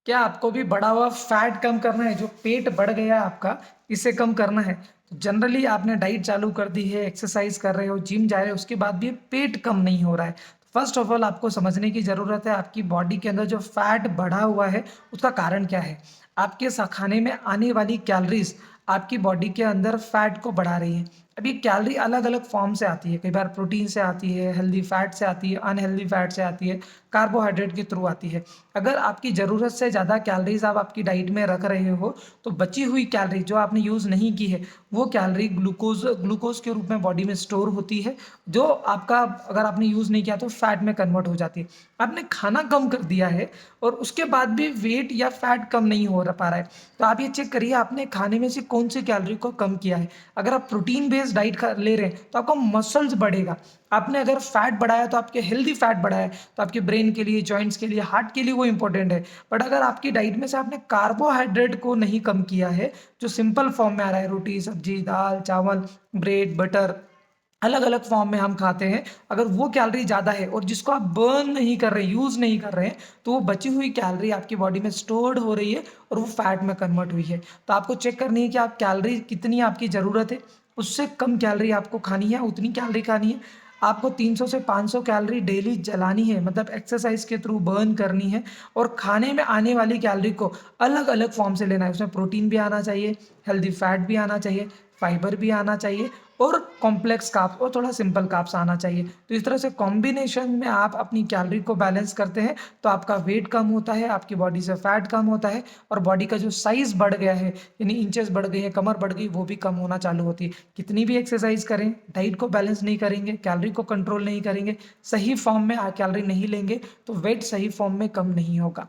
क्या आपको भी बढ़ा हुआ फैट कम करना है, जो पेट बढ़ गया है आपका, इसे कम करना है? तो जनरली आपने डाइट चालू कर दी है, एक्सरसाइज कर रहे हो, जिम जा रहे हो, उसके बाद भी पेट कम नहीं हो रहा है। फर्स्ट ऑफ ऑल आपको समझने की ज़रूरत है, आपकी बॉडी के अंदर जो फैट बढ़ा हुआ है, उसका कारण क्या है? आपके खाने में आने वाली कैलोरीज़ आपकी बॉडी के अंदर फैट को बढ़ा रही है। अब ये कैलोरी अलग-अलग फॉर्म से आती है, कई बार प्रोटीन से आती है, हेल्दी फैट से आती है, अनहेल्दी फैट से आती है, कार्बोहाइड्रेट के थ्रू आती है। अगर आपकी ज़रूरत से ज़्यादा कैलोरीज़ आप आपकी डाइट में रख रहे हो, तो बची हुई कैलोरी जो आपने यूज़ नहीं की है, वो कैलोरी ग्लूकोज़ के रूप में बॉडी में स्टोर होती है, जो आपका अगर आपने यूज़ नहीं किया तो फैट में कन्वर्ट हो जाती है। आपने खाना कम कर दिया है और उसके बाद भी वेट या फैट कम नहीं हो पा रहा है, तो आप ये चेक करिए आपने खाने में से कौन-सी कैलोरी को कम किया है। अगर आप प्रोटीन बेस्ड डाइट ले रहे हैं, तो आपका मसल्स बढ़ेगा। आपने अगर फैट बढ़ाया तो आपके हेल्दी फैट बढ़ाया है, तो आपके ब्रेन के लिए, जॉइंट्स के लिए, हार्ट के लिए वो इंपॉर्टेंट है। बट अगर आपकी डाइट में से आपने कार्बोहाइड्रेट को नहीं कम किया है, जो सिंपल फॉर्म में आ रहा है, रोटी, सब्जी, दाल, चावल, ब्रेड, बटर, अलग-अलग फॉर्म में हम खाते हैं। अगर वो कैलोरी ज़्यादा है और जिसको आप बर्न नहीं कर रहे हैं, यूज़ नहीं कर रहे हैं, तो वो बची हुई कैलोरी आपकी बॉडी में स्टोर्ड हो रही है और वो फैट में कन्वर्ट हुई है। तो आपको चेक करनी है कि आप कैलोरी कितनी आपकी ज़रूरत है, उससे कम कैलोरी आपको खानी है, उतनी कैलोरी खानी है। आपको 300 से 500 कैलोरी डेली जलानी है, मतलब एक्सरसाइज के थ्रू बर्न करनी है और खाने में आने वाली कैलोरी को अलग-अलग फॉर्म से लेना है। उसमें प्रोटीन भी आना चाहिए, हेल्दी फैट भी आना चाहिए, फाइबर भी आना चाहिए और कॉम्प्लेक्स कार्ब्स और थोड़ा सिंपल कार्ब्स आना चाहिए। तो इस तरह से कॉम्बिनेशन में आप अपनी कैलोरी को बैलेंस करते हैं, तो आपका वेट कम होता है, आपकी बॉडी से फैट कम होता है और बॉडी का जो साइज़ बढ़ गया है, यानी इंचेस बढ़ गई है, कमर बढ़ गई, वो भी कम होना चालू होती है। कितनी भी एक्सरसाइज करें, डाइट को बैलेंस नहीं करेंगे, कैलोरी को कंट्रोल नहीं करेंगे, सही फॉर्म में कैलोरी नहीं लेंगे, तो वेट सही फॉर्म में कम नहीं होगा।